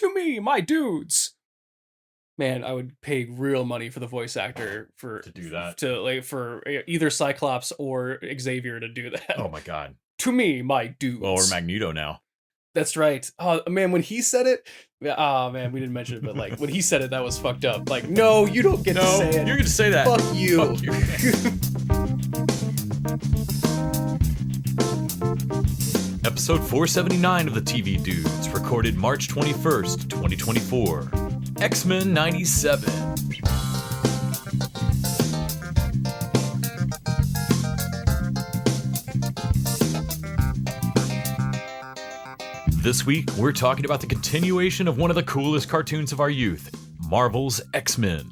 To me, my dudes. Man, I would pay real money for the voice actor to do that. For either Cyclops or Xavier to do that. Oh my god. To me, my dudes. Well, or Magneto now. That's right. Oh man, when he said it, oh man, we didn't mention it, but like when he said it, that was fucked up. Like, no, you don't get to say it. You're gonna say that. Fuck you. Fuck you. Episode 479 of the TV Dudes, recorded March 21st, 2024. X-Men 97. This week, we're talking about the continuation of one of the coolest cartoons of our youth, Marvel's X-Men.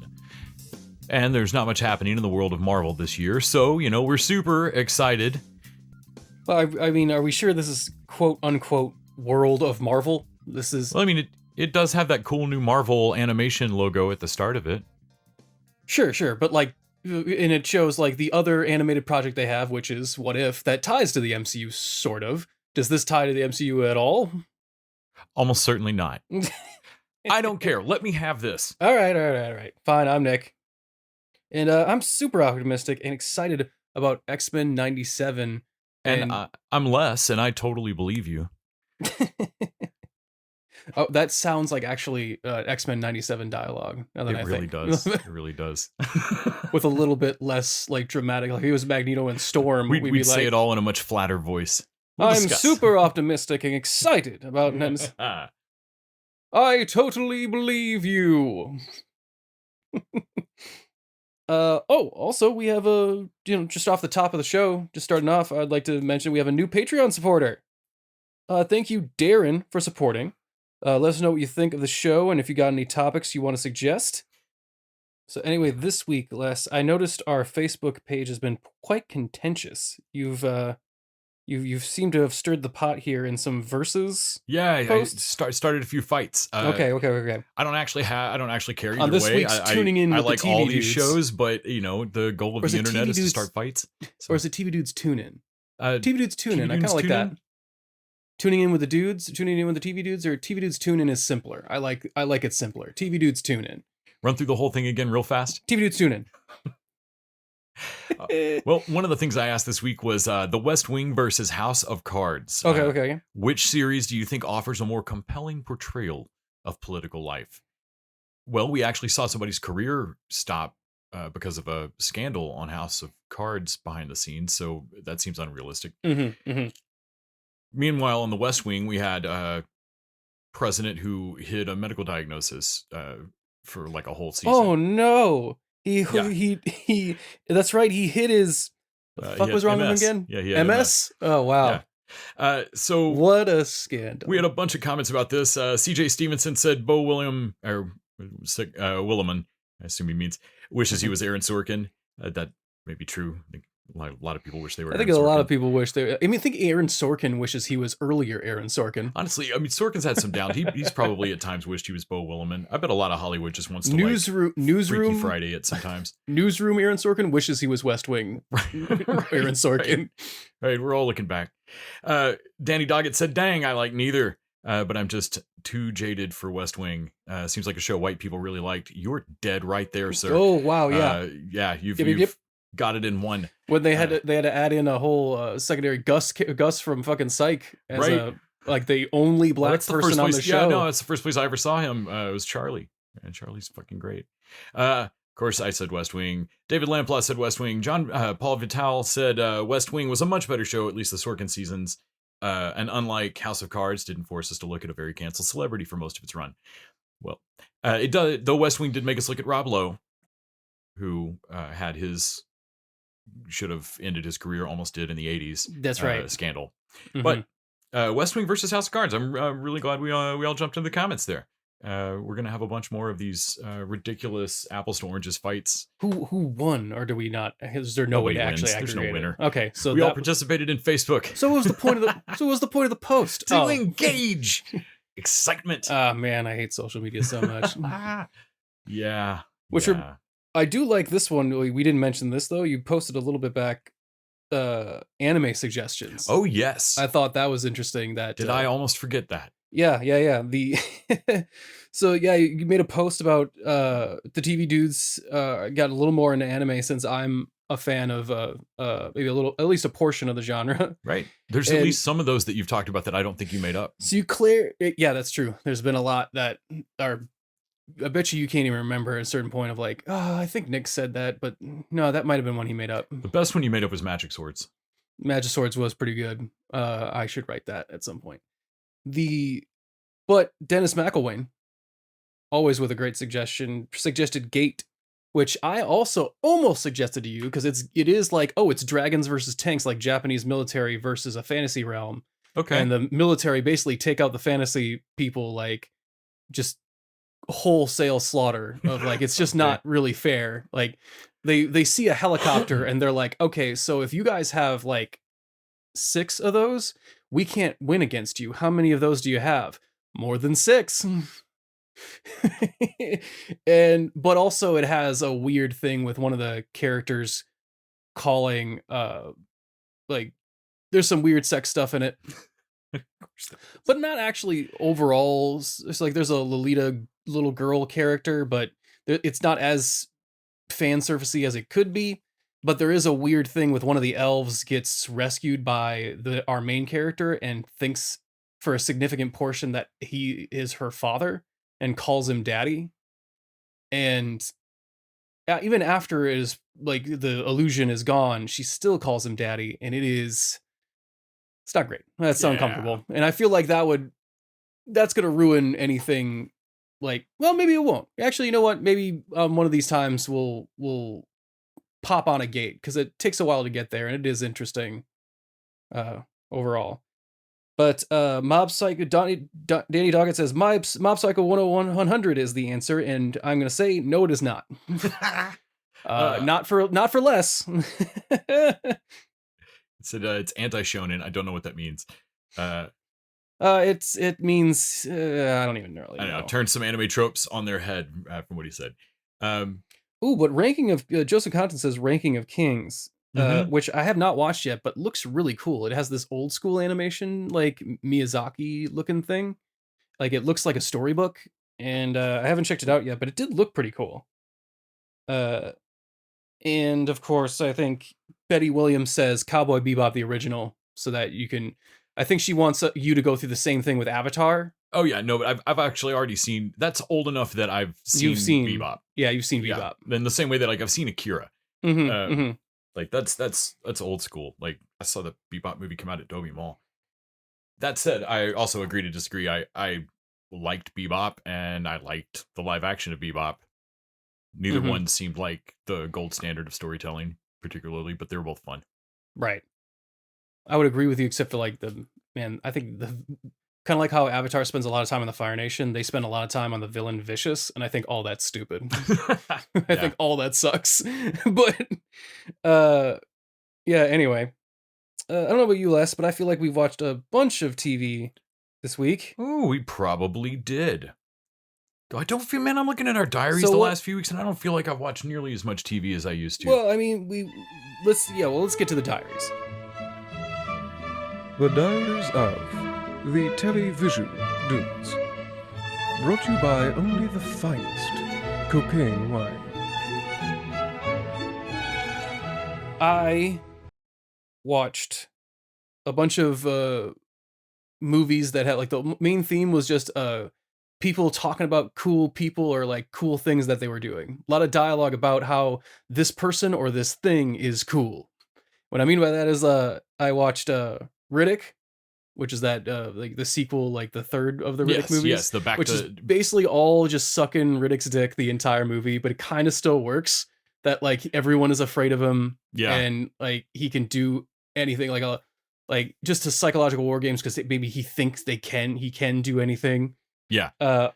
And there's not much happening in the world of Marvel this year, so, we're super excited. Well, I mean, are we sure this is quote-unquote world of Marvel? This is... Well, I mean, it does have that cool new Marvel animation logo at the start of it. Sure, but like, and it shows like the other animated project they have, which is What If, that ties to the MCU, sort of. Does this tie to the MCU at all? Almost certainly not. I don't care. Let me have this. All right. Fine, I'm Nick. And I'm super optimistic and excited about X-Men 97. And I'm Les, and I totally believe you. Oh, that sounds like actually X-Men 97 dialogue. Now that It really does. It really does. With a little bit less like dramatic. Like if it was Magneto and Storm, we'd be say like, it all in a much flatter voice. I'm super optimistic and excited about it. I totally believe you. Also we have just off the top of the show, just starting off, I'd like to mention we have a new Patreon supporter. Thank you, Darren, for supporting. Let us know what you think of the show and if you got any topics you want to suggest. So anyway, this week, Les, I noticed our Facebook page has been quite contentious. You've seemed to have stirred the pot here in some verses. Yeah, I started a few fights. Okay. I don't actually care either On this way. week's Tuning In I with like the TV all Dudes. these shows, but the goal of the internet is to start fights. Or is it TV Dudes Tune In? TV Dudes Tune In. TV I kind of like Tune that. In? Tuning in with the dudes, tuning in with the TV Dudes, or TV Dudes Tune In is simpler. I like it simpler. TV Dudes Tune In. Run through the whole thing again real fast. TV Dudes Tune In. Well, one of the things I asked this week was The West Wing versus House of Cards. Okay. Which series do you think offers a more compelling portrayal of political life? Well, we actually saw somebody's career stop because of a scandal on House of Cards behind the scenes, so that seems unrealistic. Mm-hmm. Meanwhile, on The West Wing, we had a president who hid a medical diagnosis for like a whole season. Oh no! He that's right. He hid his. The fuck was wrong MS. with him again? Yeah, he had MS. Oh wow. Yeah. So what a scandal. We had a bunch of comments about this. CJ Stevenson said Bo Williman, I assume he means, wishes he was Aaron Sorkin. That may be true. I think a lot of people wish they were. I think a lot of people wish they. I think Aaron Sorkin wishes he was earlier Aaron Sorkin. Honestly, I mean, Sorkin's had some down. He's probably at times wished he was Bo Williman. I bet a lot of Hollywood just wants to Newsroom Freaky Friday it sometimes. Newsroom Aaron Sorkin wishes he was West Wing Aaron Sorkin. Right, we're all looking back. Danny Doggett said, "Dang, I like neither, but I'm just too jaded for West Wing. Seems like a show white people really liked. You're dead right there, sir. Oh wow, yeah, yeah. You've got it in one. When they had to add in a whole secondary Gus from fucking Psych as like the only black person on the show. Yeah, no, that's the first place I ever saw him. It was Charlie, and Charlie's fucking great. Of course, I said West Wing. David Lamplot said West Wing. John Paul Vital said West Wing was a much better show, at least the Sorkin seasons. And unlike House of Cards, didn't force us to look at a very canceled celebrity for most of its run. Well, it does. Though West Wing did make us look at Rob Lowe, who had should have ended his career, almost did in the 80s. That's right. Scandal. Mm-hmm. But West Wing versus House of Cards. I'm really glad we all jumped into the comments there. We're gonna have a bunch more of these ridiculous apples to oranges fights. Who won, or do we not? Is there no way to actually aggregate? There's no winner. Okay, so we all participated in Facebook. So what was the point of the post? To engage excitement. Man, I hate social media so much. Yeah. I do like this one. We didn't mention this though. You posted a little bit back anime suggestions. Oh yes. I thought that was interesting. That did I almost forget that? Yeah. The So yeah, you made a post about the TV dudes got a little more into anime since I'm a fan of maybe a little, at least a portion of the genre. Right. There's at And least some of those that you've talked about that I don't think you made up. so yeah, that's true. There's been a lot that are, I bet you can't even remember at a certain point of like, oh, I think Nick said that, but no, that might have been one he made up. The best one you made up was Magic Swords. Magic Swords was pretty good. I should write that at some point. But Dennis McElwain, always with a great suggestion, suggested Gate, which I also almost suggested to you because it is like, oh, it's dragons versus tanks, like Japanese military versus a fantasy realm. Okay. And the military basically take out the fantasy people, like just wholesale slaughter of like, it's just not really fair. Like they see a helicopter and they're like, okay, so if you guys have like 6 of those, we can't win against you. How many of those do you have? More than 6. But also it has a weird thing with one of the characters calling like there's some weird sex stuff in it. But not actually overall. It's like there's a Lolita little girl character, but it's not as fan surfacey as it could be. But there is a weird thing with one of the elves gets rescued by our main character and thinks for a significant portion that he is her father and calls him daddy. And even after it is like the illusion is gone, she still calls him daddy, and it's not great. That's uncomfortable. And I feel like that's gonna ruin anything. Like, well, maybe it won't. Actually, you know what? Maybe one of these times we'll pop on a Gate because it takes a while to get there, and it is interesting overall. But Mob Psycho Danny Doggett says Mob Psycho 101 100 is the answer, and I'm gonna say no, it is not. Not for less. It's anti-shonen. I don't know what that means. It means I don't even really know. I don't know. Turn some anime tropes on their head from what he said. But ranking of Joseph Compton says ranking of kings. Which I have not watched yet, but looks really cool. It has this old school animation, like Miyazaki looking thing. Like it looks like a storybook, and I haven't checked it out yet, but it did look pretty cool. And of course, I think Betty Williams says Cowboy Bebop the original, so that you can. I think she wants you to go through the same thing with Avatar. Oh yeah, no, but I've actually already seen. That's old enough that I've seen Bebop. Yeah, you've seen Bebop. Yeah, in the same way that like I've seen Akira. Like that's old school. Like I saw the Bebop movie come out at Dolby Mall. That said, I also agree to disagree. I liked Bebop and I liked the live action of Bebop. Neither one seemed like the gold standard of storytelling, particularly, but they were both fun. Right. I would agree with you, except for like I think the kind of like how Avatar spends a lot of time on the Fire Nation, they spend a lot of time on the villain Vicious, and I think all that's stupid. I think all that sucks. But yeah, anyway. I don't know about you, Les, but I feel like we've watched a bunch of TV this week. Oh, we probably did. I don't feel, man, I'm looking at our diaries the last few weeks, and I don't feel like I've watched nearly as much TV as I used to. Well, I mean, let's get to the diaries. The Diaries of the Television Dudes. Brought to you by only the finest cocaine wine. I watched a bunch of movies that had like the main theme was just people talking about cool people or like cool things that they were doing. A lot of dialogue about how this person or this thing is cool. What I mean by that is I watched Riddick, which is that like the sequel, like the third of the Riddick movies. Yes, which is basically all just sucking Riddick's dick the entire movie, but it kind of still works. That like everyone is afraid of him, and like he can do anything, like just to psychological war games because maybe he thinks he can do anything. Yeah.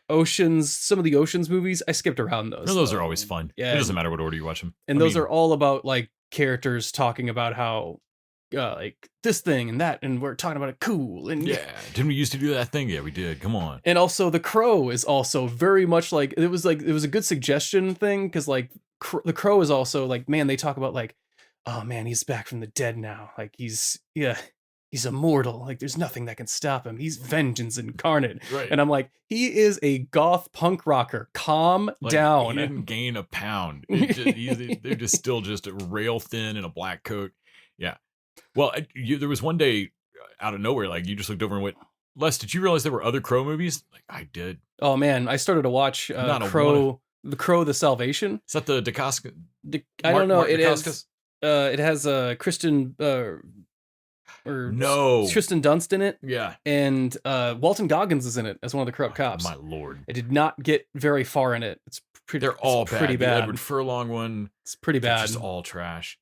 Oceans, some of the Oceans movies, I skipped around those. No, those are always fun. Yeah, it doesn't matter what order you watch them. And those are all about like characters talking about how like this thing and that, and we're talking about it cool. And didn't we used to do that thing? Yeah, we did. Come on. And also The Crow is also very much like it was a good suggestion thing because like The Crow is also like, man, they talk about like, oh man, he's back from the dead now. Like he's he's immortal. Like there's nothing that can stop him. He's vengeance incarnate. Right. And I'm like, he is a goth punk rocker. Calm Like, down. He didn't gain a pound. They're just still just rail thin in a black coat. Yeah. Well, there was one day out of nowhere, like you just looked over and went, Les, did you realize there were other Crow movies? Like, I did. Oh man, I started to watch Not a Crow, the Crow, the Salvation. Is that the DeCosca? I don't know. Mark It Dacascos? has Kristen or No. Tristan Dunst in it, Yeah. and Walton Goggins is in it as one of the corrupt cops. My lord. I did not get very far in it. It's pretty. They're all pretty bad. The bad. Edward Furlong one. It's pretty bad. It's just all trash.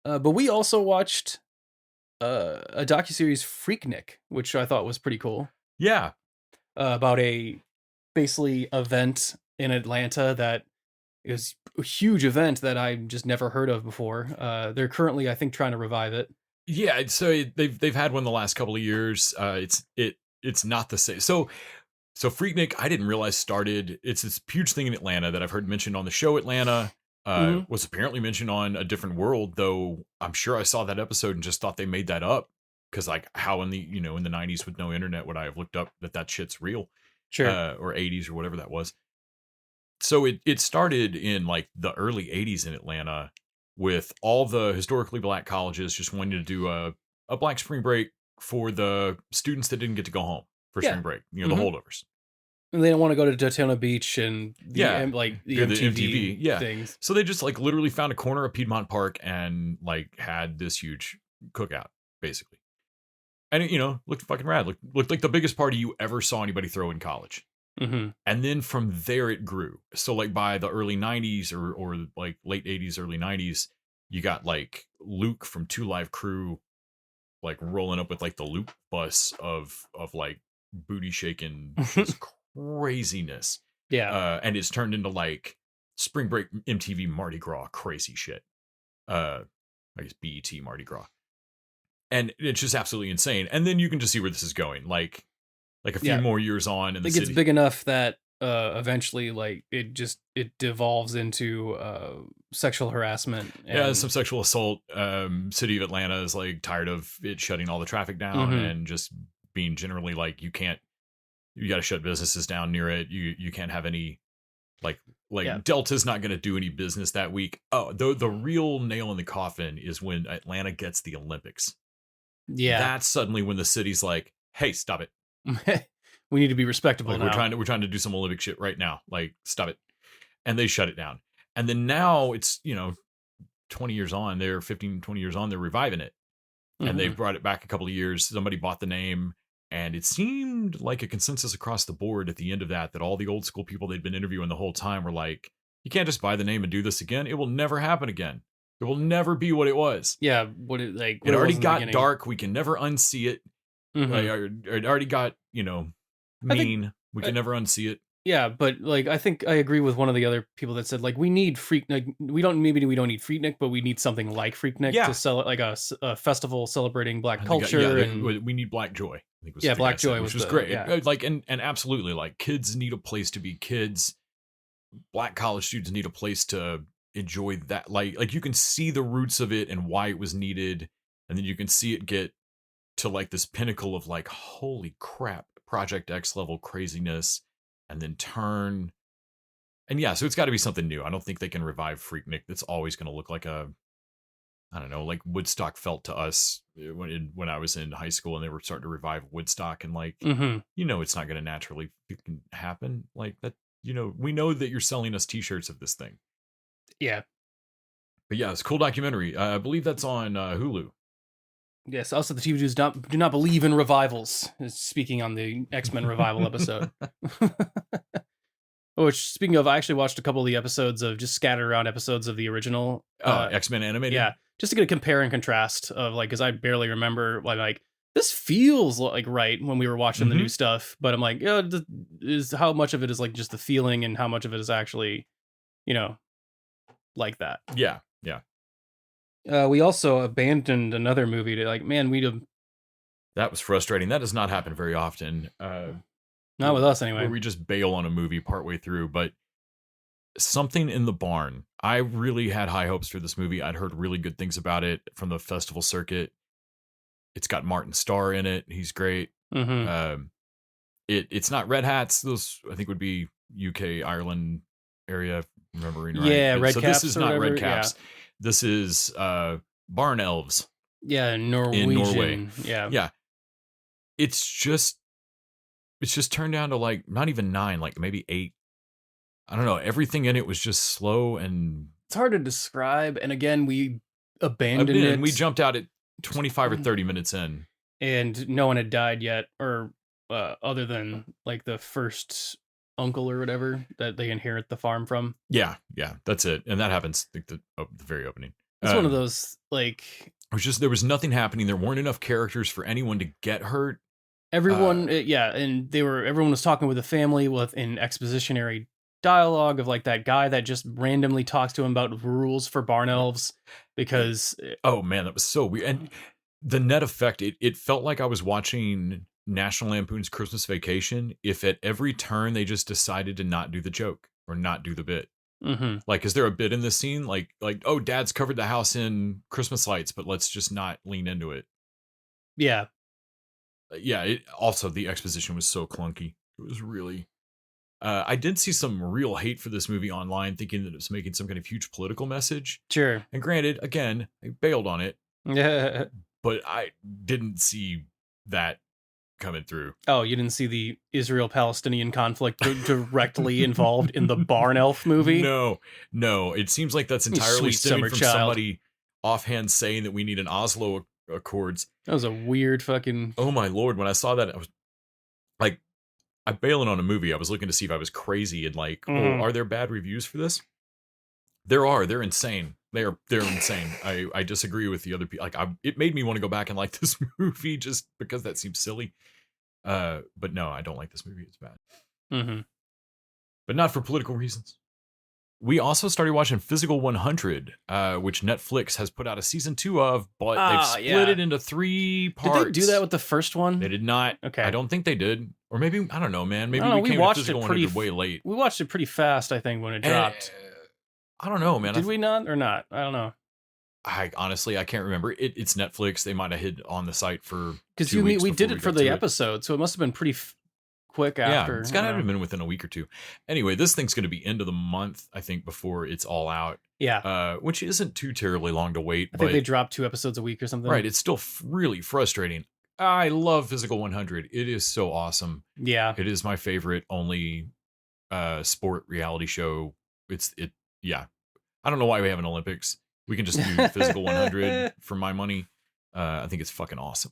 But we also watched a docuseries Freaknik, which I thought was pretty cool. Yeah. About a basically event in Atlanta that is a huge event that I just never heard of before. They're currently, I think, trying to revive it. Yeah, so they've had one the last couple of years. It's not the same. So Freaknik, I didn't realize started. It's this huge thing in Atlanta that I've heard mentioned on the show Atlanta. Was apparently mentioned on A Different World, though I'm sure I saw that episode and just thought they made that up. Because like how in the in the 90s with no internet would I have looked up that shit's real? Sure. Or 80s or whatever that was. So it started in like the early 80s in Atlanta with all the historically black colleges just wanting to do a black spring break for the students that didn't get to go home for spring break, the holdovers. And they don't want to go to Daytona Beach and the MTV MTV things. So they just like literally found a corner of Piedmont Park and like had this huge cookout, basically. And it, looked fucking rad. Looked like the biggest party you ever saw anybody throw in college. Mm-hmm. And then from there it grew. So like by the early 90s or like late 80s, early 90s, you got like Luke from Two Live Crew like rolling up with like the Luke bus of like booty shaking just craziness. Yeah. And it's turned into like spring break MTV Mardi Gras crazy shit. I guess BET Mardi Gras. And it's just absolutely insane. And then you can just see where this is going. Like a few more years on in the city. It gets big enough that eventually like it devolves into sexual harassment. Yeah, some sexual assault. City of Atlanta is like tired of it shutting all the traffic down and just being generally like you got to shut businesses down near it. You can't have any Delta's not going to do any business that week. Oh, the real nail in the coffin is when Atlanta gets the Olympics. Yeah. That's suddenly when the city's like, hey, stop it. We need to be respectable now. We're trying to do some Olympic shit right now. Like, stop it. And they shut it down. And then now it's, 20 years on, 20 years on, they're reviving it. And they've brought it back a couple of years. Somebody bought the name. And it seemed like a consensus across the board at the end of that all the old school people they'd been interviewing the whole time were like, you can't just buy the name and do this again. It will never happen again. It will never be what it was. Yeah. It already got dark. We can never unsee it. It already got, mean. We can never unsee it. Yeah, but like I think I agree with one of the other people that said like we need Freaknik. We don't need Freaknik, but we need something like Freaknik to sell it like a festival celebrating black culture. And we need Black Joy. I think was Black Joy, which was great. Like and absolutely, like kids need a place to be kids. Black college students need a place to enjoy that. Like you can see the roots of it and why it was needed, and then you can see it get to like this pinnacle of like holy crap, Project X level craziness. And then turn, and so it's got to be something new. I don't think they can revive Freaknik. That's always going to look like like Woodstock felt to us when I was in high school and they were starting to revive Woodstock, and like it's not going to naturally happen like that. We know that you're selling us T-shirts of this thing. Yeah, but yeah, it's a cool documentary. I believe that's on Hulu. Yes, also the TV do not believe in revivals. Speaking on the X-Men revival episode. Which, speaking of, I actually watched a couple of the episodes of just scattered around episodes of the original X-Men animated. Yeah, just to get a compare and contrast of like, because I barely remember like this feels like right when we were watching the new stuff, but I'm like, is how much of it is like just the feeling and how much of it is actually, like that. Yeah. We also abandoned another movie to like, man, that was frustrating. That does not happen very often. Not with us anyway. Where we just bail on a movie partway through, but Something in the Barn. I really had high hopes for this movie. I'd heard really good things about it from the festival circuit. It's got Martin Starr in it. He's great. Mm-hmm. It's not Red Hats. Those I think would be UK, Ireland area, if I'm remembering right. Yeah, Red so Caps this is or not whatever, Red Caps. This is Barn Elves Yeah, in Norway. Norwegian. Yeah. Yeah. It's just turned down to like not even 9, like maybe 8. I don't know. Everything in it was just slow and It's hard to describe. And again, we abandoned it. we jumped out at 25 or 30 minutes in. And no one had died yet, or other than like the first uncle or whatever that they inherit the farm from. Yeah, that's it. And that happens like the very opening. It's one of those like it was just there was nothing happening. There weren't enough characters for anyone to get hurt. everyone, and everyone was talking with the family with an expositionary dialogue of like that guy that just randomly talks to him about rules for barn elves because Oh man, that was so weird. And the net effect, it felt like I was watching National Lampoon's Christmas Vacation if at every turn they just decided to not do the joke or not do the bit. mm-hmm. Like, is there a bit in this scene? Like, oh, dad's covered the house in Christmas lights, but let's just not lean into it. Yeah. Yeah, also, the exposition was so clunky. It was really... I did see some real hate for this movie online, thinking that it was making some kind of huge political message. Sure. And granted, again, I bailed on it, Yeah. but I didn't see that coming through. Oh, you didn't see the Israel-Palestinian conflict directly involved in the Barn Elf movie? No. It seems like that's entirely Sweet stemming summer from child. somebody offhand saying that we need an Oslo Accords. That was a weird fucking... Oh my lord, when I saw that, I was like, I'm bailing on a movie. I was looking to see if I was crazy and like, Mhm. oh, are there bad reviews for this? There are. They're insane. They're insane. I disagree with the other people. Like, it made me want to go back and like this movie just because that seems silly. But no, I don't like this movie. It's bad. Mm-hmm. But not for political reasons. We also started watching Physical 100, which Netflix has put out a season 2 of, but they've split it into 3 parts. Did they do that with the first one? They did not. Okay. I don't think they did. Or maybe, I don't know, man. Maybe I don't know, we we came watched to Physical it pretty 100 way late. We watched it pretty fast, I think, when it dropped. I don't know, man. Did we not or not? I don't know. I honestly, I can't remember. It's Netflix. They might have hid on the site for Because 2 weeks we did before it for got the to it. episode, so it must have been pretty quick after. Yeah, it's got to have been within a week or 2. Anyway, this thing's going to be end of the month, I think, before it's all out. Yeah. Which isn't too terribly long to wait. I think they drop 2 episodes a week or something. Right, it's still really frustrating. I love Physical 100. It is so awesome. Yeah. It is my favorite only sport reality show. Yeah. I don't know why we have an Olympics. We can just do Physical 100 for my money. I think it's fucking awesome.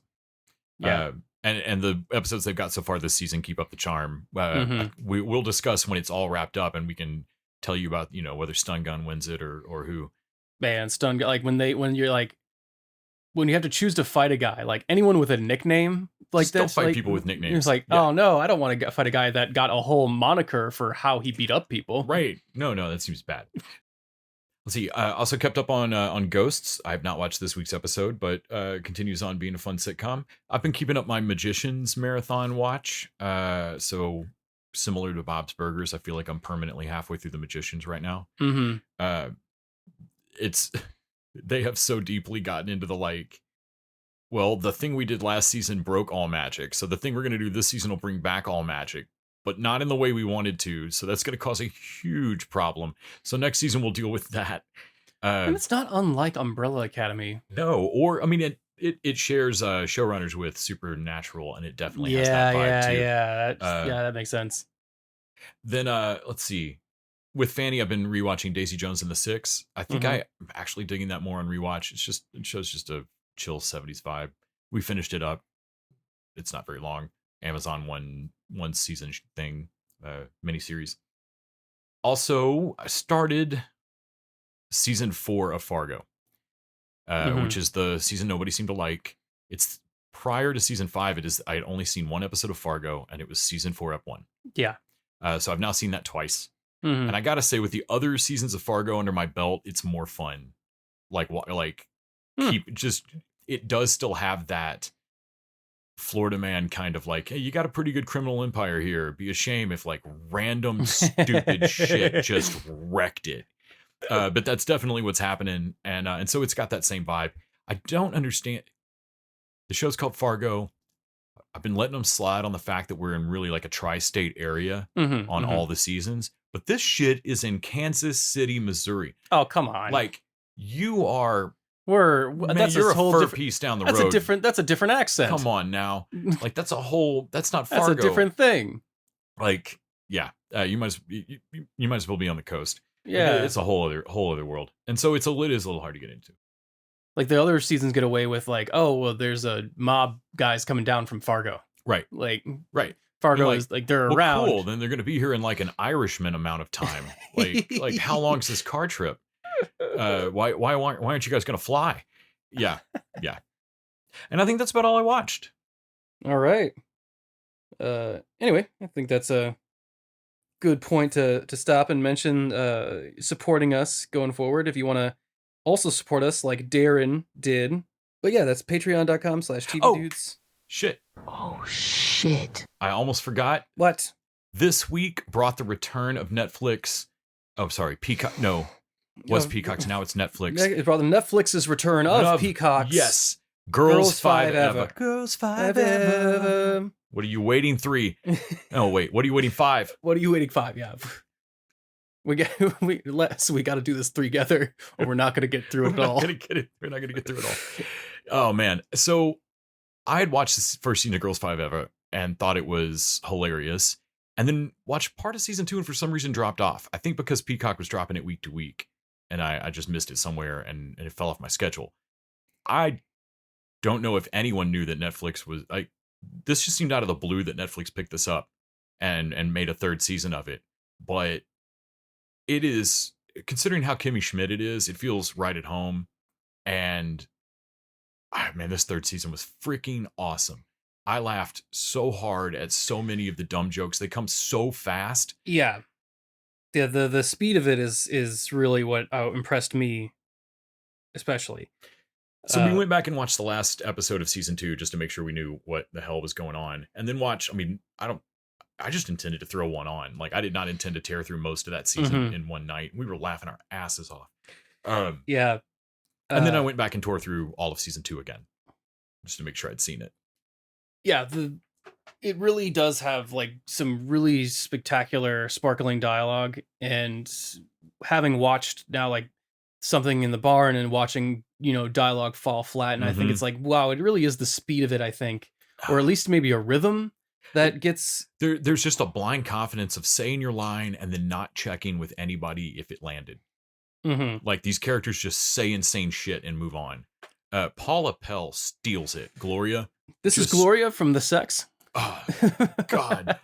Yeah. And the episodes they've got so far this season keep up the charm. Mhm. We'll discuss when it's all wrapped up, and we can tell you about whether Stun Gun wins it or who. Man, stun, like when you have to choose to fight a guy, like anyone with a nickname, like Just don't that's fight like, people with nicknames. It's like, Yeah. oh no, I don't want to fight a guy that got a whole moniker for how he beat up people. Right? No, that seems bad. Let's see. Also kept up on Ghosts. I have not watched this week's episode, but continues on being a fun sitcom. I've been keeping up my Magicians marathon watch. So similar to Bob's Burgers, I feel like I'm permanently halfway through the Magicians right now. Mm-hmm. They have so deeply gotten into the like, well, the thing we did last season broke all magic, so the thing we're going to do this season will bring back all magic, but not in the way we wanted to, so that's going to cause a huge problem. So next season we'll deal with that. And it's not unlike Umbrella Academy. No, or I mean it shares showrunners with Supernatural, and it definitely has that vibe too. Yeah, that makes sense. Then let's see. With Fanny, I've been rewatching Daisy Jones and the Six. I think I'm actually digging that more on rewatch. It shows just a chill 70s vibe. We finished it up. It's not very long. Amazon one season thing, miniseries. Also, I started season 4 of Fargo, which is the season nobody seemed to like. It's prior to season 5. I had only seen 1 episode of Fargo, and it was season 4 ep 1. Yeah. So I've now seen that twice. Mm-hmm. And I gotta say, with the other seasons of Fargo under my belt, it's more fun. It does still have that Florida man kind of like, hey, you got a pretty good criminal empire here. It'd be a shame if like random stupid shit just wrecked it. But that's definitely what's happening, and so it's got that same vibe. I don't understand. The show's called Fargo. I've been letting them slide on the fact that we're in really like a tri-state area on all the seasons, but this shit is in Kansas City, Missouri. Oh, come on. Like you are, man, that's you're a whole fur different piece down the that's road. That's a different accent. Come on now, like that's not Fargo. That's a different thing. Like, yeah, you might as well be on the coast. Yeah, like, it's a whole other world, and so it is a little hard to get into. Like the other seasons get away with like, oh well, there's a mob guys coming down from Fargo. Right. Like right. Fargo like, is like they're well, around. Cool. Then they're going to be here in like an Irishman amount of time. Like how long's this car trip? Why aren't you guys going to fly? Yeah. Yeah. And I think that's about all I watched. All right. Anyway, I think that's a good point to stop and mention supporting us going forward if you want to also support us like Darren did. But yeah, that's patreon.com/tvdudes. Shit. Oh, shit. I almost forgot. What? This week brought the return of Netflix. Oh, sorry. Peacock. No. Was Peacock. Now it's Netflix. It brought the Netflix's return of Peacocks. Yes. Girls 5 Ever. Girls 5 Ever. What are you waiting? 3. Oh, wait. What are you waiting? 5. What are you waiting? 5. Yeah. We got to do this together, or we're not going to get through it at all. We're not going to get through it all. Oh man. So I had watched this first season of Girls 5 Ever and thought it was hilarious, and then watched part of season 2 and for some reason dropped off. I think because Peacock was dropping it week to week, and I just missed it somewhere and it fell off my schedule. I don't know if anyone knew that Netflix was like. This just seemed out of the blue that Netflix picked this up and made a 3rd season of it, but it is, considering how Kimmy Schmidt it is, it feels right at home. And man, this 3rd season was freaking awesome. I laughed so hard at so many of the dumb jokes. They come so fast. Yeah. The speed of it is really what impressed me, especially. So we went back and watched the last episode of season 2 just to make sure we knew what the hell was going on. And then I just intended to throw one on. Like, I did not intend to tear through most of that season in one night. We were laughing our asses off. Yeah. And then I went back and tore through all of season 2 again, just to make sure I'd seen it. Yeah, it really does have like some really spectacular, sparkling dialogue. And having watched now like Something in the Barn and watching, dialogue fall flat, and I think it's like, wow, it really is the speed of it, I think. Or at least maybe a rhythm that gets there's just a blind confidence of saying your line and then not checking with anybody if it landed. Like these characters just say insane shit and move on. Paula Pell steals it. Gloria, is Gloria from The Sex. Oh God,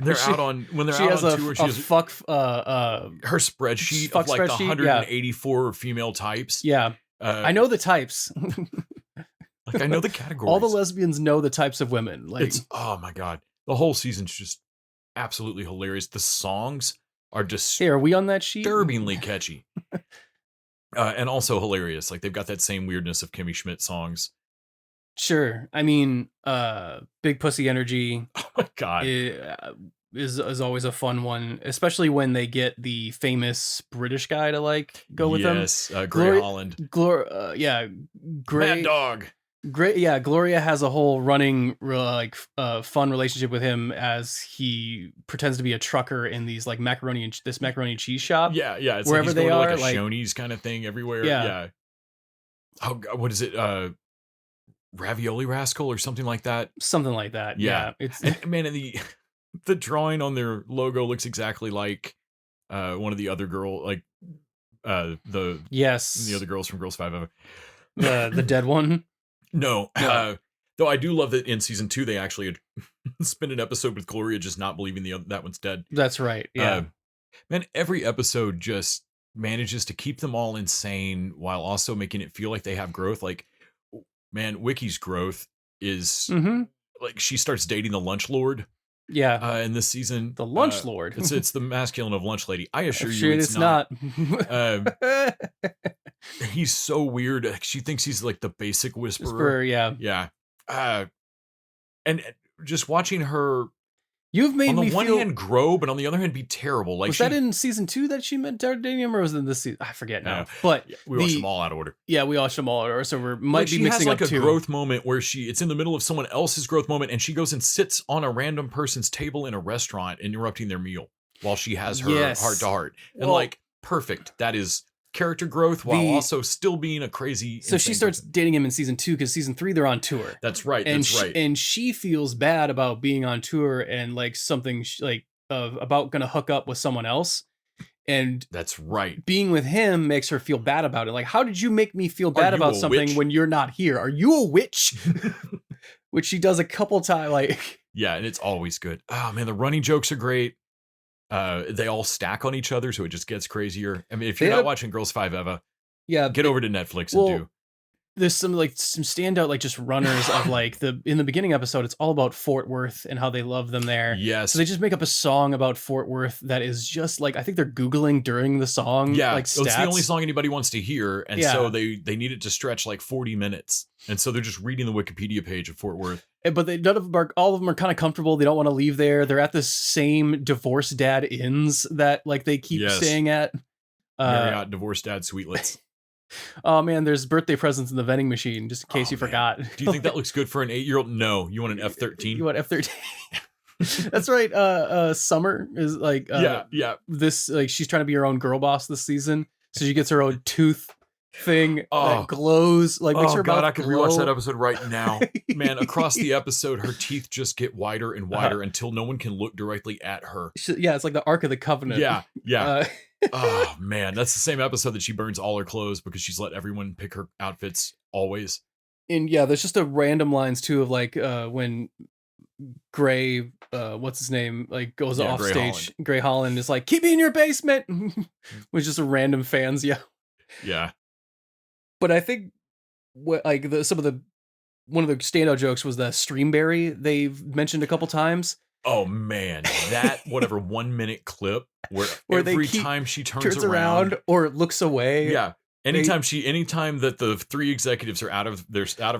they're out on when they're she out has on a, tour. She has her spreadsheet of like the 184 female types. Yeah, I know the types. Like I know the categories. All the lesbians know the types of women. Like, it's, oh my God, the whole season's just absolutely hilarious. The songs are just hey, are we on that sheet? Disturbingly catchy, and also hilarious. Like they've got that same weirdness of Kimmy Schmidt songs. Sure. I mean, Big Pussy Energy. Oh my God, is always a fun one, especially when they get the famous British guy to like go with them. Yes, Gray Holland. Gray. Mad Dog. Great, yeah. Gloria has a whole running fun relationship with him as he pretends to be a trucker in these like macaroni and cheese shop. Yeah. It's wherever like he's they going are, to like a like Shoney's kind of thing everywhere. Yeah. Oh God, what is it? Ravioli Rascal or something like that. Something like that. Yeah. It's and the drawing on their logo looks exactly like one of the other girl, like the other girls from Girls 5 Ever. The dead one. No. Though I do love that in season 2 they actually had spent an episode with Gloria just not believing that one's dead. That's right. Yeah. Man, every episode just manages to keep them all insane while also making it feel like they have growth. Like, man, Wiki's growth is like she starts dating the lunch lord. Yeah. In this season, the lunch lord. It's the masculine of lunch lady. I assure you, it's not. He's so weird. She thinks he's like the basic whisperer. Yeah. Yeah. And just watching her You've made on the me one feel. hand grow, but on the other hand be terrible. Like Was that in season 2 that she met Dardanium, or was it in this season? I forget now. Yeah. But we watched them all out of order. Yeah, we watched them all, or so we might Like, be she mixing has like up a two. growth moment where it's in the middle of someone else's growth moment, and she goes and sits on a random person's table in a restaurant, interrupting their meal while she has her heart to heart. And Well, like, perfect. That is character growth while also still being a crazy. So she starts dating him in season 2 because season 3 they're on tour. That's right. And that's right. And she feels bad about being on tour and like something about gonna hook up with someone else. And that's right. Being with him makes her feel bad about it. Like, how did you make me feel bad Are you about a something witch? when you're not here? Are you a witch? Which she does a couple times. Like, yeah, and it's always good. Oh man, the running jokes are great. They all stack on each other, so it just gets crazier. I mean, if you're not watching Girls 5 Eva, get over to Netflix and do. There's some standout like just runners of like in the beginning episode, it's all about Fort Worth and how they love them there. Yes. So they just make up a song about Fort Worth that is just like, I think they're Googling during the song. Yeah, like stats. It's the only song anybody wants to hear, and so they need it to stretch like 40 minutes, and so they're just reading the Wikipedia page of Fort Worth. But all of them are kind of comfortable. They don't want to leave there. They're at the same divorced dad inns that like they keep staying at. Marriott Divorced Dad Sweetlets. Oh man, there's birthday presents in the vending machine, just in case you forgot. Do you think that looks good for an 8-year-old? No, you want an F-13. You want F-13. That's right. Summer is like yeah. This like she's trying to be her own girl boss this season, so she gets her own tooth thing that glows. Like makes her God, mouth I could glow. rewatch that episode right now. Man, across the episode, her teeth just get wider and wider until no one can look directly at her. Yeah, it's like the Ark of the Covenant. Yeah. Oh man, that's the same episode that she burns all her clothes because she's let everyone pick her outfits always. And yeah, there's just a random lines too of like when Gray, what's his name, like goes off Gray stage. Holland. Gray Holland is like, "Keep me in your basement," which just a random fans yell. Yeah. But I think what like one of the standout jokes was the Streamberry they've mentioned a couple times. Oh man, that 1 minute clip where every time she turns around or looks away. Yeah. Anytime that the 3 executives are out of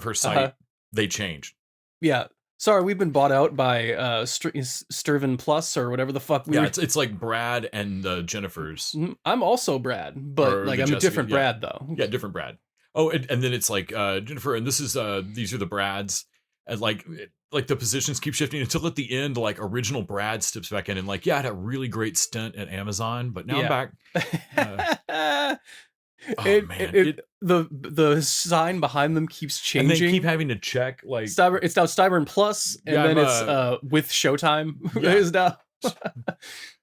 her sight, they change. Yeah. Sorry, we've been bought out by Sturvin Plus or whatever the fuck. It's like Brad and Jennifer's. I'm also Brad, but like I'm a different Brad though. Yeah, different Brad. Oh, and then it's like Jennifer, and these are the Brads, and like the positions keep shifting until at the end, like original Brad steps back in and like, I had a really great stint at Amazon, but now I'm back. The sign behind them keeps changing. And they keep having to check like it's now Styburn Plus, and then it's with Showtime is now.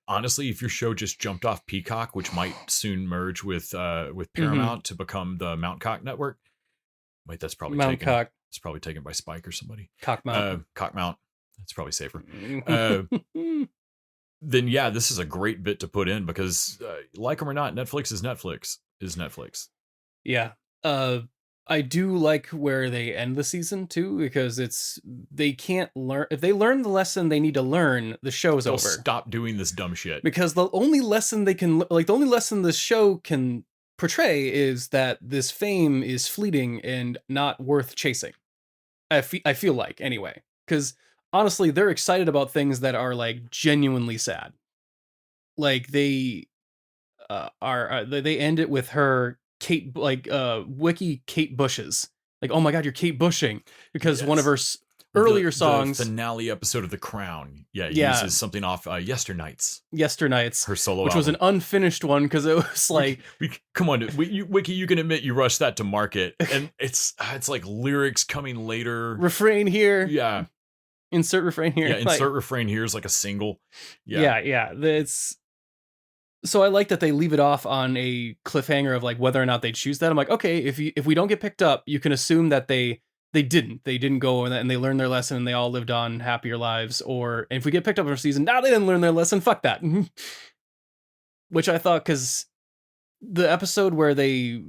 Honestly, if your show just jumped off Peacock, which might soon merge with Paramount to become the Mount Cock network. Wait, that's probably taken. It's probably taken by Spike or somebody. Cockmount. Cockmount. That's probably safer. Then this is a great bit to put in because, like them or not, Netflix is Netflix. Yeah. I do like where they end the season too, because they can't learn. If they learn the lesson they need to learn, the show's over. Stop doing this dumb shit. Because the only lesson the show can portray is that this fame is fleeting and not worth chasing. I feel like anyway, because honestly, they're excited about things that are like genuinely sad. Like they they end it with her Kate, like Wiki Kate Bushes. Like, oh my god, you're Kate Bushing, because one of her earlier songs, the finale episode of The Crown, uses something off Yesternights, her solo which album. was an unfinished one because it was like, come on, Wiki, you can admit you rushed that to market, and it's like lyrics coming later, refrain here, insert refrain here, insert refrain here is like a single, it's. So I like that they leave it off on a cliffhanger of like whether or not they choose that. I'm like, okay, if we don't get picked up, you can assume that they didn't go and they learned their lesson and they all lived on happier lives. Or if we get picked up for a season, they didn't learn their lesson. Fuck that. Which I thought, because the episode where they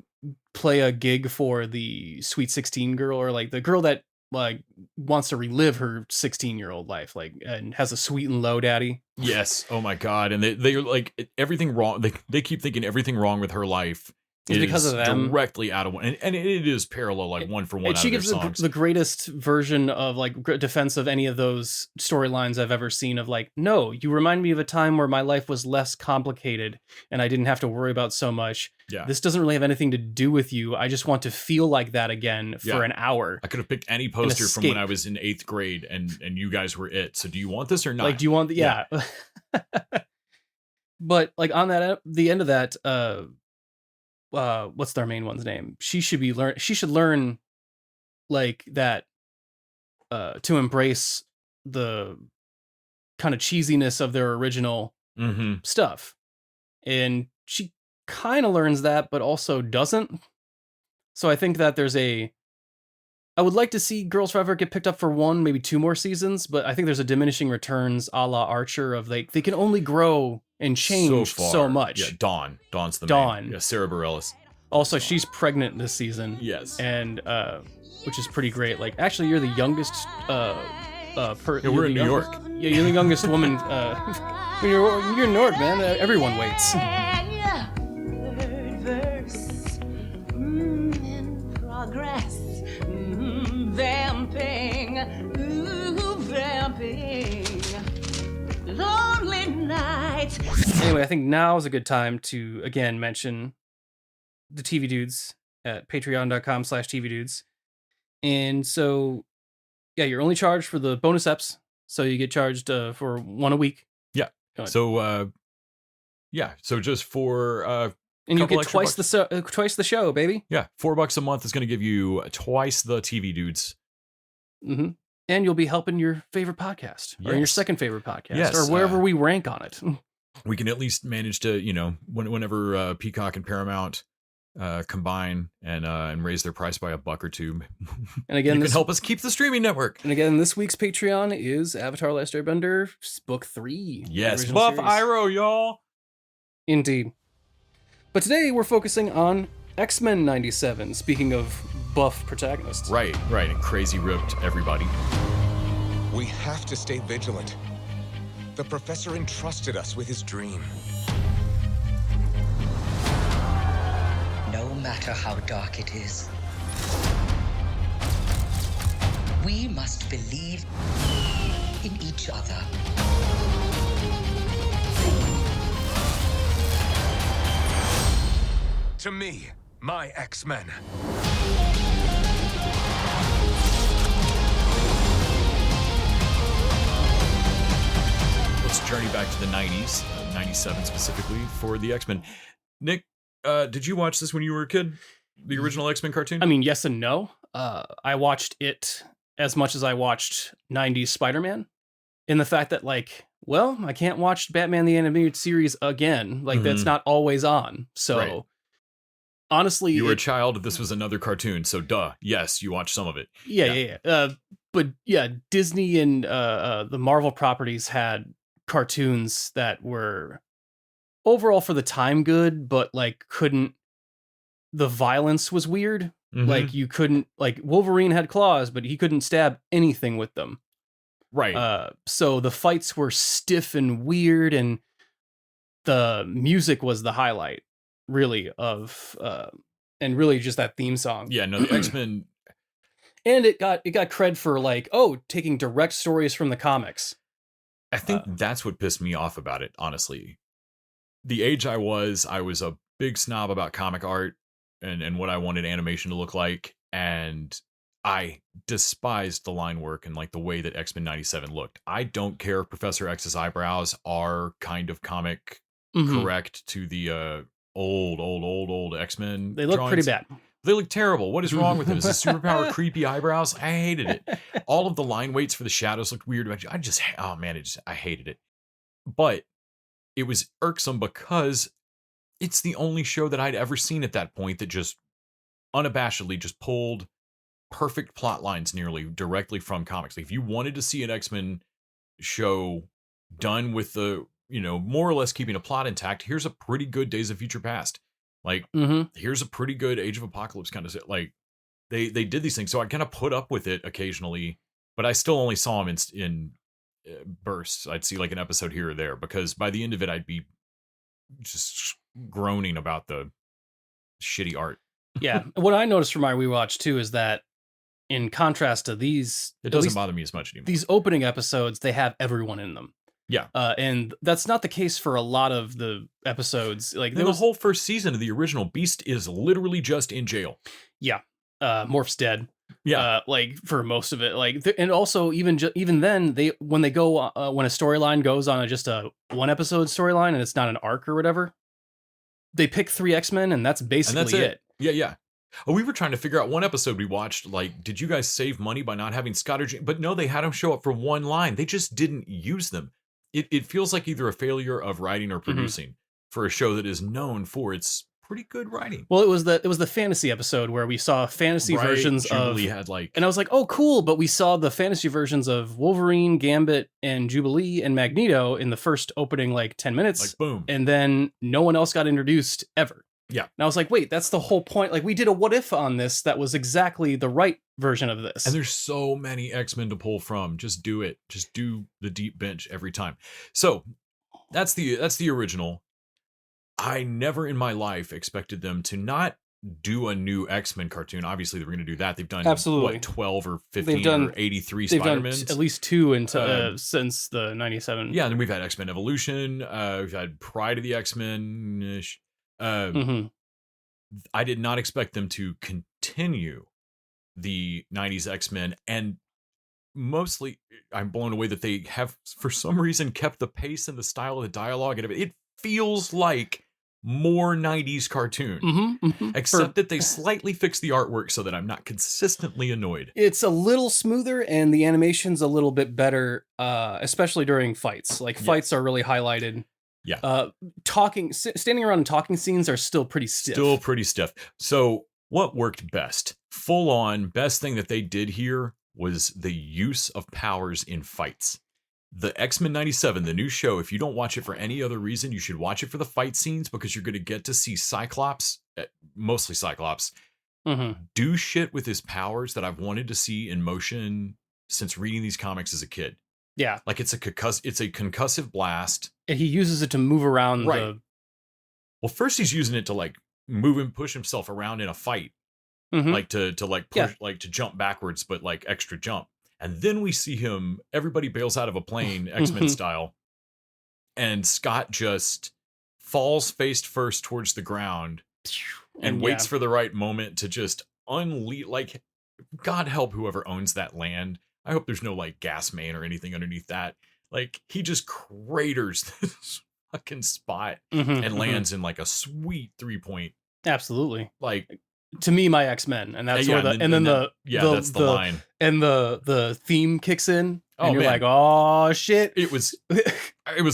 play a gig for the Sweet 16 girl, or like the girl that like wants to relive her 16-year-old life, like, and has a sweet and low daddy. Yes. Oh my god. And they're like everything wrong. They keep thinking everything wrong with her life It's because is of them. directly out of one, and it is parallel, like one for one. And Out she of their gives songs. the greatest version of like defense of any of those storylines I've ever seen. Of like, no, you remind me of a time where my life was less complicated and I didn't have to worry about so much. Yeah. This doesn't really have anything to do with you. I just want to feel like that again for an hour. I could have picked any poster from when I was in 8th grade, and you guys were it. So do you want this or not? Like, do you want the yeah? But like on the end of that, what's their main one's name? She should learn like that to embrace the kind of cheesiness of their original stuff. And she kind of learns that, but also doesn't. So I think that I would like to see Girls Forever get picked up for 1, maybe 2 more seasons, but I think there's a diminishing returns a la Archer of like, they can only grow and change so much. Yeah, Dawn's the main. Yeah, Sarah Bareilles. Also, she's pregnant this season. Yes. And, which is pretty great. Like, actually, you're the youngest, we're in New York. Yeah, you're the youngest woman, you're in New York, man. Everyone waits. In progress. Vamping. Ooh, vamping. Lonely nights. Anyway, I think now is a good time to, again, mention the TV Dudes at patreon.com/TV Dudes. And so, yeah, you're only charged for the bonus eps. So you get charged for 1 a week. Yeah. So, So just for and you get twice the show, baby. Yeah, $4 a month is going to give you twice the TV Dudes. Mm-hmm. And you'll be helping your favorite podcast or your second favorite podcast or wherever we rank on it. We can at least manage to, whenever Peacock and Paramount combine and raise their price by $1 or $2. And again, you can help us keep the streaming network. And again, this week's Patreon is Avatar: Last Airbender Book 3. Yes, buff Iroh, y'all. Indeed. But today we're focusing on X-Men 97, speaking of buff protagonists. Right, and crazy ripped everybody. We have to stay vigilant. The professor entrusted us with his dream. No matter how dark it is, we must believe in each other. To me, my X-Men. Let's journey back to the 90s, 97 specifically, for the X-Men. Nick, did you watch this when you were a kid? The original X-Men cartoon? I mean, yes and no. I watched it as much as I watched 90s Spider-Man. In the fact that, like, well, I can't watch Batman the Animated Series again. Like, that's not always on. So, honestly... You were a child, this was another cartoon, so yes, you watched some of it. Yeah. But, yeah, Disney and the Marvel properties had cartoons that were overall for the time good, but, like, the violence was weird. Like, you couldn't... Like, Wolverine had claws, but he couldn't stab anything with them. Right. So the fights were stiff and weird, and the music was the highlight, really, of and really just that theme song. Yeah, no, the X-Men, and it got cred for like, taking direct stories from the comics. I think that's what pissed me off about it, honestly. The age I was a big snob about comic art and what I wanted animation to look like, and I despised the line work and like the way that X-Men 97 looked. I don't care if Professor X's eyebrows are kind of comic correct to the old X-Men. They look drawings. pretty bad. They look terrible. What is wrong with them? Is this superpower creepy eyebrows? I hated it. All of the line weights for the shadows looked weird. I hated it. But it was irksome because it's the only show that I'd ever seen at that point that just unabashedly just pulled perfect plot lines nearly directly from comics. Like if you wanted to see an X-Men show done with the, more or less keeping a plot intact, here's a pretty good Days of Future Past. Like, here's a pretty good Age of Apocalypse kind of shit. Like, they did these things, so I kind of put up with it occasionally, but I still only saw them in bursts. I'd see like an episode here or there, because by the end of it, I'd be just groaning about the shitty art. Yeah. What I noticed from my rewatch too is that in contrast to these, It at doesn't least bother me as much anymore. these opening episodes, they have everyone in them. Yeah. And that's not the case for a lot of the episodes. Like the whole first season of the original Beast is literally just in jail. Yeah. Morph's dead. Yeah. Like for most of it, like, and also even then when they go when a storyline goes on just a one episode storyline and it's not an arc or whatever, they pick 3 X-Men and that's basically it. Yeah. Oh, we were trying to figure out one episode we watched, like, did you guys save money by not having Scott or Jean? But no, they had them show up for one line. They just didn't use them. It feels like either a failure of writing or producing for a show that is known for its pretty good writing. Well, it was the fantasy episode where we saw fantasy versions Jubilee of, had like, and I was like, oh, cool. But we saw the fantasy versions of Wolverine, Gambit, and Jubilee and Magneto in the first opening like 10 minutes. like boom. And then no one else got introduced ever. Yeah. And I was like, wait, that's the whole point. Like, we did a what if on this that was exactly the right version of this. And there's so many X-Men to pull from. Just do it. Just do the deep bench every time. So that's the original. I never in my life expected them to not do a new X-Men cartoon. Obviously, they were going to do that. They've done Absolutely. what, 12 or 15 or 83 They've done Spider-Mans. at least 2 into since the 97. Yeah, and then we've had X-Men Evolution. We've had Pride of the X-Men. I did not expect them to continue the 90s X-Men, and mostly I'm blown away that they have for some reason kept the pace and the style of the dialogue, and it feels like more 90s cartoon, except that they slightly fixed the artwork so that I'm not consistently annoyed. It's a little smoother and the animation's a little bit better, especially during fights. Like fights are really highlighted. Yeah. Standing around and talking scenes are still pretty stiff. So what worked best? Full on best thing that they did here was the use of powers in fights. The X-Men 97, the new show, if you don't watch it for any other reason, you should watch it for the fight scenes because you're going to get to see Cyclops, mostly Cyclops, do shit with his powers that I've wanted to see in motion since reading these comics as a kid. Yeah. Like it's a concussive blast. And he uses it to move around. Right. Well, first he's using it to like move and push himself around in a fight. Like to like push, like to jump backwards, but like extra jump. And then we see him, everybody bails out of a plane, X-Men style. And Scott just falls face first towards the ground and waits for the right moment to just unleash. Like, God help whoever owns that land. I hope there's no like gas main or anything underneath that. Like, he just craters this fucking spot and lands in like a sweet 3-point. Absolutely. Like, to me, my X-Men, and that's where that's the line, and the theme kicks in, and you're man. like, oh shit! It was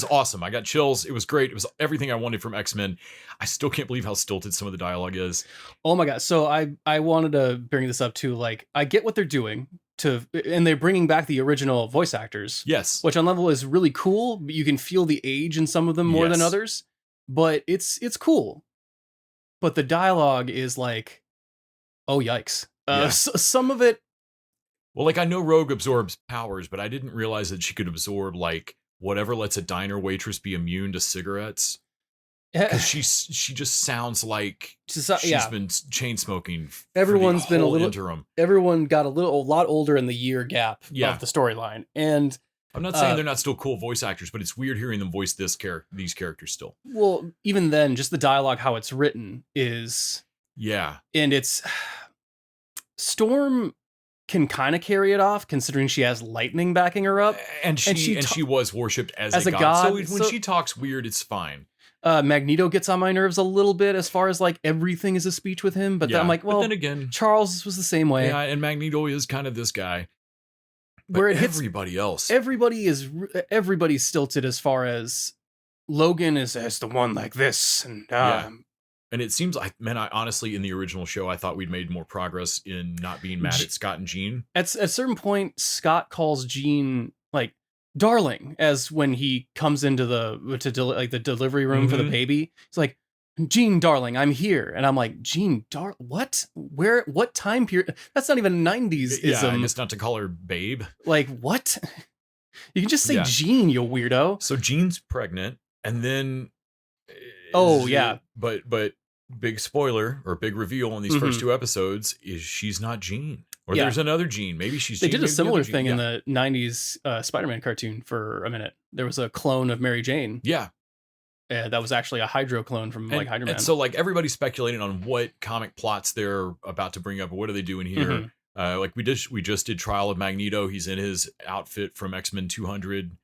awesome. I got chills. It was great. It was everything I wanted from X-Men. I still can't believe how stilted some of the dialogue is. Oh my god! So I wanted to bring this up too. Like, I get what they're doing and they're bringing back the original voice actors. Yes, which on level is really cool. You can feel the age in some of them more than others, but it's cool. But the dialogue is like, oh yikes! Some of it. Well, like I know Rogue absorbs powers, but I didn't realize that she could absorb like whatever lets a diner waitress be immune to cigarettes. Because she just sounds like she's been chain smoking. Everyone's been a little interim. Everyone got a lot older in the year gap of the storyline, and I'm not saying they're not still cool voice actors, but it's weird hearing them voice these characters still. Well, even then, just the dialogue, how it's written is and it's Storm can kind of carry it off considering she has lightning backing her up, and she was worshipped as a god. So when she talks weird, it's fine. Magneto gets on my nerves a little bit as far as like everything is a speech with him, but then I'm like, well, but then again, Charles was the same way. Yeah, and Magneto is kind of this guy. But where it hits everybody else, everybody's stilted as far as Logan is the one like this, and and it seems like, man, I honestly in the original show I thought we'd made more progress in not being mad at Scott and Jean. At a certain point, Scott calls Jean like darling, as when he comes into the delivery room for the baby. He's like, Jean, darling, I'm here. And I'm like, Jean, what? Where? What time period? That's not even 90s ism. I guess not to call her babe. Like, what? You can just say Jean, you weirdo. So Jean's pregnant, and then but big spoiler or big reveal on these first 2 episodes is she's not Jean. Or Yeah. there's another Jean. Maybe she's They Jean. did a maybe the similar other Jean. thing in Yeah. the 90s Spider-Man cartoon for a minute. There was a clone of Mary Jane. Yeah. That was actually a Hydro clone from like Hydro Man. And so like everybody's speculating on what comic plots they're about to bring up. What are they doing here? Like we just did Trial of Magneto. He's in his outfit from X-Men 200.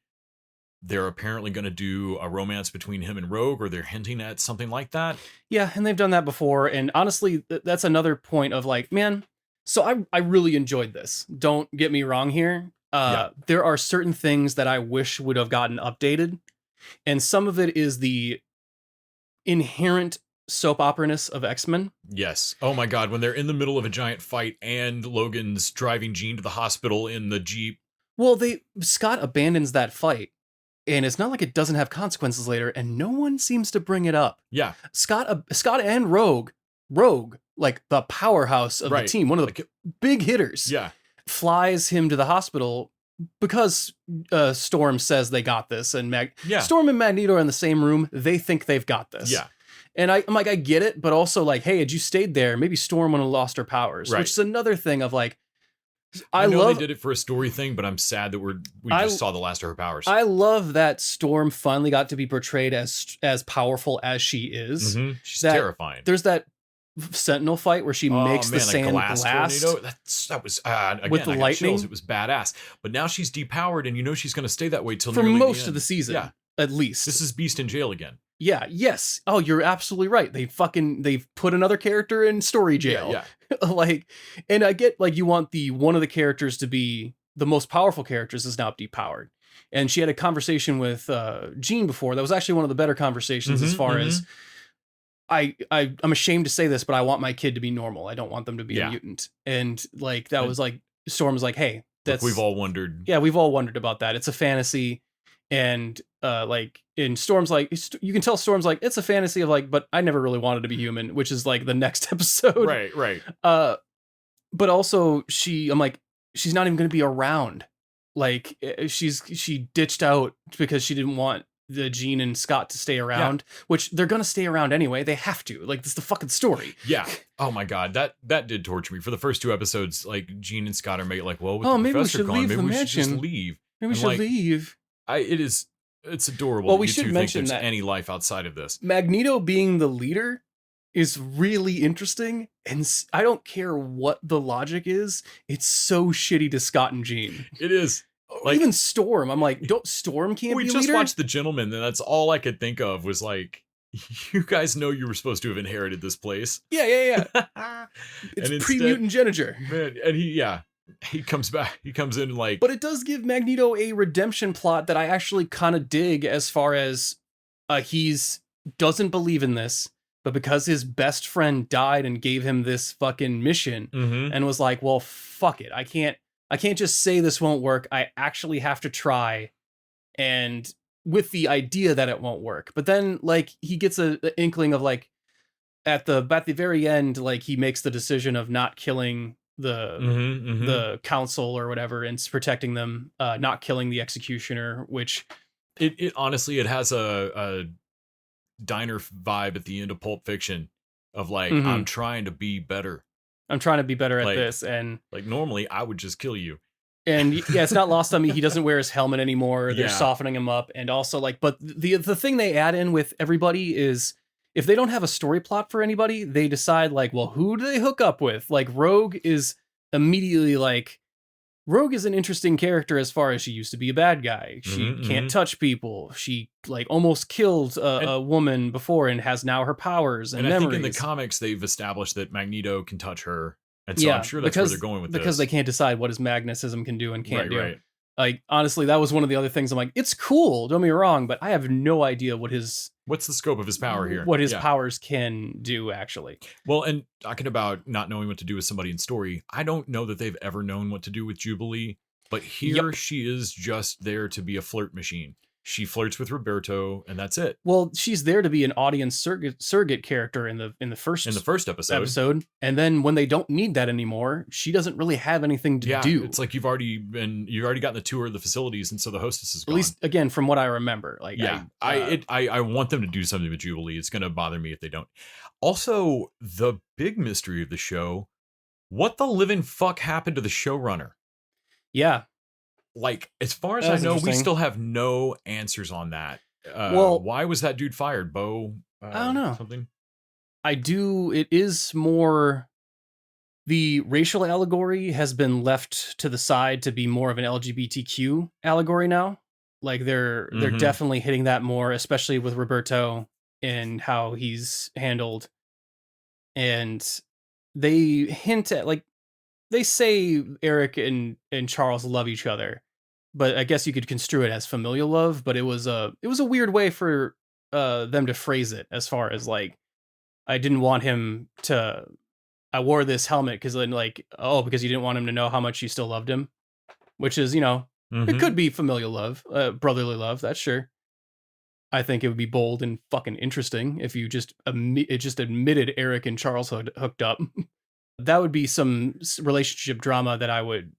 They're apparently going to do a romance between him and Rogue, or they're hinting at something like that. Yeah, and they've done that before. And honestly, that's another point of like, man, so I really enjoyed this. Don't get me wrong here. There are certain things that I wish would have gotten updated. And some of it is the inherent soap opera-ness of X-Men. Yes. Oh my God. When they're in the middle of a giant fight and Logan's driving Jean to the hospital in the Jeep. Well, Scott abandons that fight. And it's not like it doesn't have consequences later, and no one seems to bring it up. Yeah. Scott and Rogue, like the powerhouse of the team, one of the big hitters, flies him to the hospital because Storm says they got this, and Storm and Magneto are in the same room. They think they've got this. Yeah. And I'm like, I get it, but also like, hey, had you stayed there, maybe Storm would have lost her powers, which is another thing of like, I know they did it for a story thing, but I'm sad that we just saw the last of her powers. I love that Storm finally got to be portrayed as powerful as she is. She's terrifying. There's that Sentinel fight where she makes the sand glass. That was again, with the lightning. Chills. It was badass. But now she's depowered, and you know she's going to stay that way till for nearly most the of end. the season. Yeah, at least. This is Beast in jail again. Yeah. Yes. Oh, you're absolutely right. They've put another character in story jail. Yeah. Like, and I get like you want one of the characters to be the most powerful characters is now depowered. And she had a conversation with Jean before. That was actually one of the better conversations as far as I'm ashamed to say this, but I want my kid to be normal. I don't want them to be a mutant. And like that was like Storm's like, hey, that's we've all wondered. Yeah, we've all wondered about that. It's a fantasy. And like in Storm's like you can tell Storm's like it's a fantasy of like, but I never really wanted to be human, which is like the next episode. Right. But also I'm like, she's not even going to be around. Like she ditched out because she didn't want the Jean and Scott to stay around, which they're going to stay around anyway. They have to. Like, this is the fucking story. Yeah. Oh my God. That did torture me for the first 2 episodes. Like Jean and Scott are like, well, with the maybe we professor should gone, leave maybe the we should just mansion. leave. Maybe we should leave. It's adorable. Well, that we you should two mention think there's that any life outside of this. Magneto being the leader is really interesting, and I don't care what the logic is. It's so shitty to Scott and Jean. It is. Like, even Storm, I'm like, Storm can't be a leader? We just watched The Gentleman, and that's all I could think of was like, you guys know you were supposed to have inherited this place. Yeah. It's pre-mutant Geneger. Man, and he comes back. He comes in like... But it does give Magneto a redemption plot that I actually kind of dig, as far as he's doesn't believe in this, but because his best friend died and gave him this fucking mission and was like, well, fuck it. I can't just say this won't work. I actually have to try, and with the idea that it won't work. But then like he gets an inkling of like at the very end, like he makes the decision of not killing the council or whatever and protecting them, not killing the executioner, which it honestly, it has a diner vibe at the end of Pulp Fiction of like, I'm trying to be better. I'm trying to be better at this. And like normally I would just kill you. And yeah, it's not lost on me. He doesn't wear his helmet anymore. They're softening him up. And also like, but the thing they add in with everybody is if they don't have a story plot for anybody, they decide like, well, who do they hook up with? Like Rogue is immediately like, Rogue is an interesting character as far as she used to be a bad guy. She can't touch people. She like almost killed a woman before and has now her powers and memories. I think in the comics they've established that Magneto can touch her. And so I'm sure that's where they're going with this. Because they can't decide what his magnetism can do and can't do. Right. Like, honestly, that was one of the other things I'm like, it's cool, don't get me wrong, but I have no idea what's the scope of his power here. What his powers can do, actually. Well, and talking about not knowing what to do with somebody in story, I don't know that they've ever known what to do with Jubilee, but here she is just there to be a flirt machine. She flirts with Roberto, and that's it. Well, she's there to be an audience surrogate character in the first episode, and then when they don't need that anymore, she doesn't really have anything to do. It's like you've already gotten the tour of the facilities, and so the hostess is gone. At least again from what I remember. Like, yeah, I want them to do something with Jubilee. It's going to bother me if they don't. Also, the big mystery of the show: what the living fuck happened to the showrunner? Yeah. Like, as far as I know, we still have no answers on that. Well, why was that dude fired? Bo? I don't know. Something? It is more, the racial allegory has been left to the side to be more of an LGBTQ allegory now. Like, they're definitely hitting that more, especially with Roberto and how he's handled. And they hint at, like, they say Eric and Charles love each other, but I guess you could construe it as familial love. But it was a weird way for them to phrase it, as far as like, I didn't want him to. I wore this helmet because then, like, because you didn't want him to know how much you still loved him, which is, it could be familial love, brotherly love. That's sure. I think it would be bold and fucking interesting if you just admitted Eric and Charles hooked up. That would be some relationship drama that I would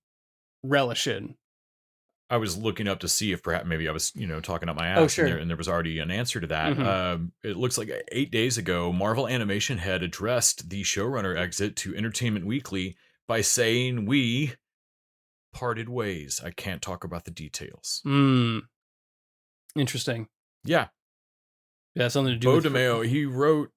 relish in. I was looking up to see if perhaps maybe I was, talking up my ass. Oh, sure. And there was already an answer to that. It looks like 8 days ago, Marvel Animation had addressed the showrunner exit to Entertainment Weekly by saying, "We parted ways. I can't talk about the details." Interesting. Yeah. Yeah, something to do Bo with DeMeo, he wrote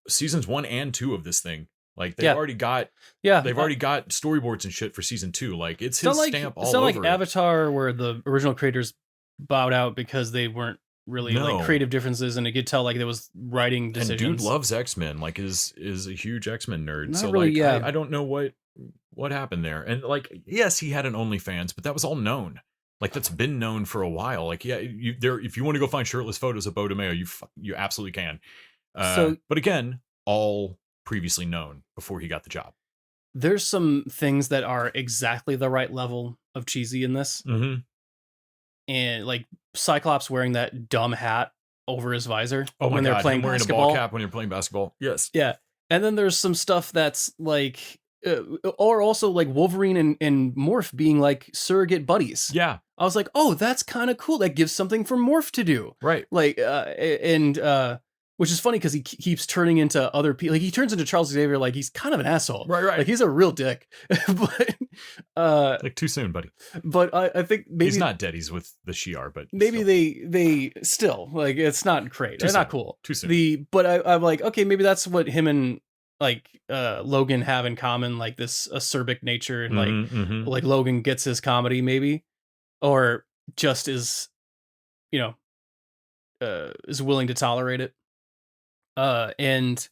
seasons 1 and 2 of this thing. Like, they've already got storyboards and shit for season 2. Like, it's his stamp all over. It's not like Avatar, where the original creators bowed out because they weren't really like creative differences, and you could tell like there was writing decisions. And dude loves X-Men, like is a huge X-Men nerd. Not so really, like, I don't know what happened there. And like, yes, he had an OnlyFans, but that was all known. Like, that's been known for a while. Like, yeah, if you want to go find shirtless photos of Bo DeMeo, you absolutely can. But again, all previously known before he got the job. There's some things that are exactly the right level of cheesy in this. And like Cyclops wearing that dumb hat over his visor when they're playing wearing basketball. A ball cap when you're playing basketball. Yes. Yeah. And then there's some stuff that's like, or also like Wolverine and Morph being like surrogate buddies. Yeah. I was like, oh, that's kind of cool. That gives something for Morph to do. Right. Like, which is funny because he keeps turning into other people. Like, he turns into Charles Xavier, like he's kind of an asshole. Right. Like, he's a real dick. But like, too soon, buddy. But I think maybe he's not dead. He's with the Shi'ar, but maybe they still, like, it's not great. It's not cool. Too soon. But I'm like, okay, maybe that's what him and like Logan have in common, like this acerbic nature, and like Logan gets his comedy, maybe, or just is willing to tolerate it. And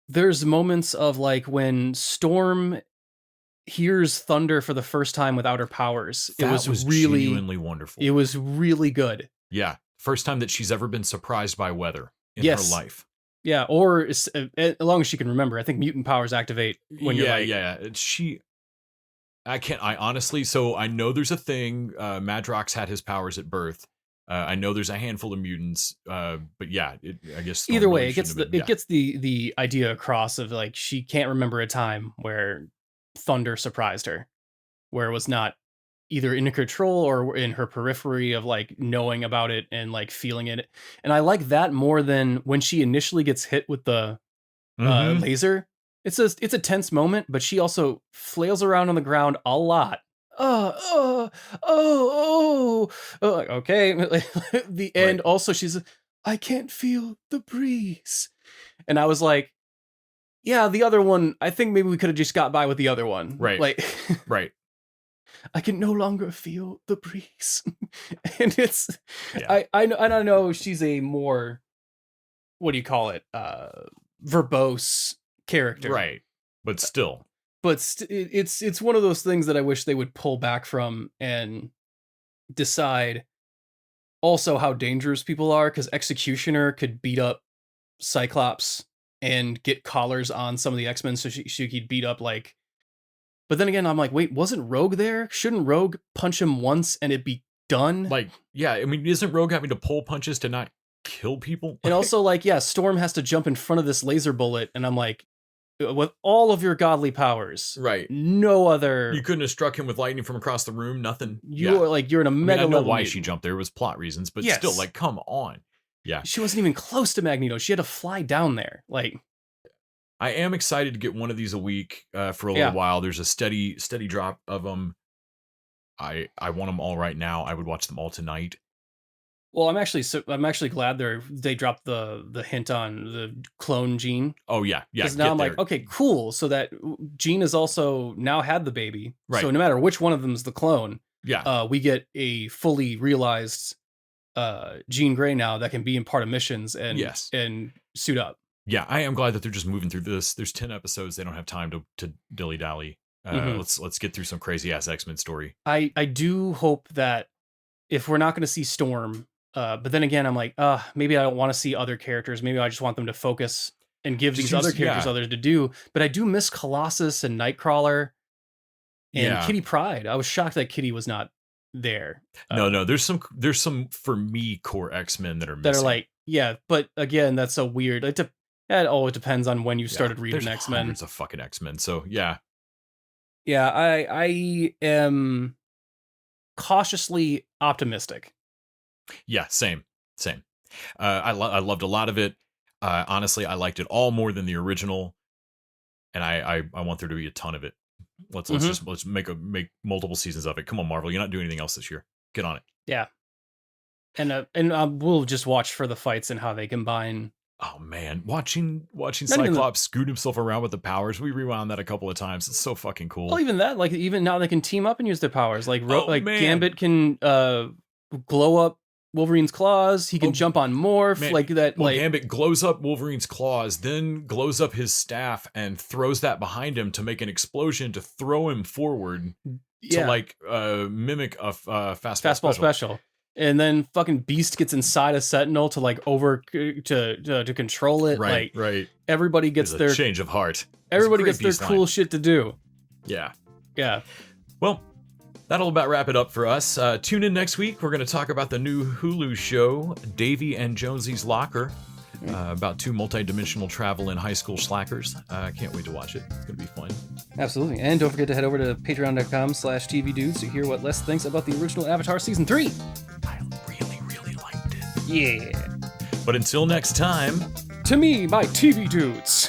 there's moments of like when Storm hears thunder for the first time without her powers. It was really genuinely wonderful. It was really good. Yeah. First time that she's ever been surprised by weather in her life. Yeah. Or as long as she can remember. I think mutant powers activate when you're like... Yeah. I honestly, so I know there's a thing. Madrox had his powers at birth. I know there's a handful of mutants, but yeah, I guess Storm either way, really it gets the idea across of like she can't remember a time where thunder surprised her, where it was not either in control or in her periphery of like knowing about it and like feeling it. And I like that more than when she initially gets hit with the laser. It's a tense moment, but she also flails around on the ground a lot. Okay. The end. Right. Also, she's, I can't feel the breeze. And I was like, yeah, the other one, I think maybe we could have just got by with the other one. Right. Like, right. I can no longer feel the breeze. And it's, yeah. I know she's a more, what do you call it? Verbose character. Right. But still. It's one of those things that I wish they would pull back from and decide also how dangerous people are, because Executioner could beat up Cyclops and get collars on some of the X-Men so she could beat up like... But then again, I'm like, wait, wasn't Rogue there? Shouldn't Rogue punch him once and it be done. Like, yeah, I mean, isn't Rogue having to pull punches to not kill people? And also, like, yeah, Storm has to jump in front of this laser bullet, and I'm like, with all of your godly powers, Right. no other. You couldn't have struck him with lightning from across the room. Nothing. You're like, you're in a I mean, mega I know level. why mutant. she jumped there. It was plot reasons, but Yes. still, like, come on. Yeah. She wasn't even close to Magneto. She had to fly down there. Like, I am excited to get one of these a week for a little while. There's a steady drop of them. I want them all right now. I would watch them all tonight. well, I'm actually glad they dropped the hint on the clone Jean. Oh yeah. Because now I'm like, okay, cool. So that Jean has also now had the baby. Right. So no matter which one of them is the clone, yeah. we get a fully realized Jean Grey now that can be in part of missions and suit up. Yeah, I am glad that they're just moving through this. There's 10 episodes. They don't have time to dilly dally. Let's get through some crazy ass X-Men story. I do hope that if we're not going to see Storm, but then again, I'm like, maybe I don't want to see other characters. Maybe I just want them to focus and give these other characters others to do. But I do miss Colossus and Nightcrawler and Kitty Pryde. I was shocked that Kitty was not there. No, there's some for me core X-Men that are missing. That are like, yeah, but again, that's so weird. It always depends on when you started reading X-Men. Hundreds of fucking X-Men. So yeah. Yeah, I am cautiously optimistic. Yeah, same. I loved a lot of it. Honestly, I liked it all more than the original, and I want there to be a ton of it. Let's make multiple seasons of it. Come on, Marvel, you're not doing anything else this year. Get on it. Yeah, and we'll just watch for the fights and how they combine. Oh man, watching Cyclops scoot himself around with the powers. We rewound that a couple of times. It's so fucking cool. Well, even that, like, even now they can team up and use their powers. Like, Gambit can glow up Wolverine's claws. He can jump on Morph. Man. Like that. Well, like Gambit glows up Wolverine's claws, then glows up his staff and throws that behind him to make an explosion to throw him forward to like mimic a fastball special. And then fucking Beast gets inside a Sentinel to like to control it. Right, like, right. Everybody gets There's their a change of heart. Everybody gets their cool shit to do. Yeah. Yeah. Well, that'll about wrap it up for us. Tune in next week. We're going to talk about the new Hulu show, Davy and Jonesy's Locker, about two multi-dimensional travel in high school slackers. Can't wait to watch it. It's going to be fun. Absolutely. And don't forget to head over to patreon.com/tvdudes to hear what Les thinks about the original Avatar Season 3. I really, really liked it. Yeah. But until next time, to me, my TV dudes.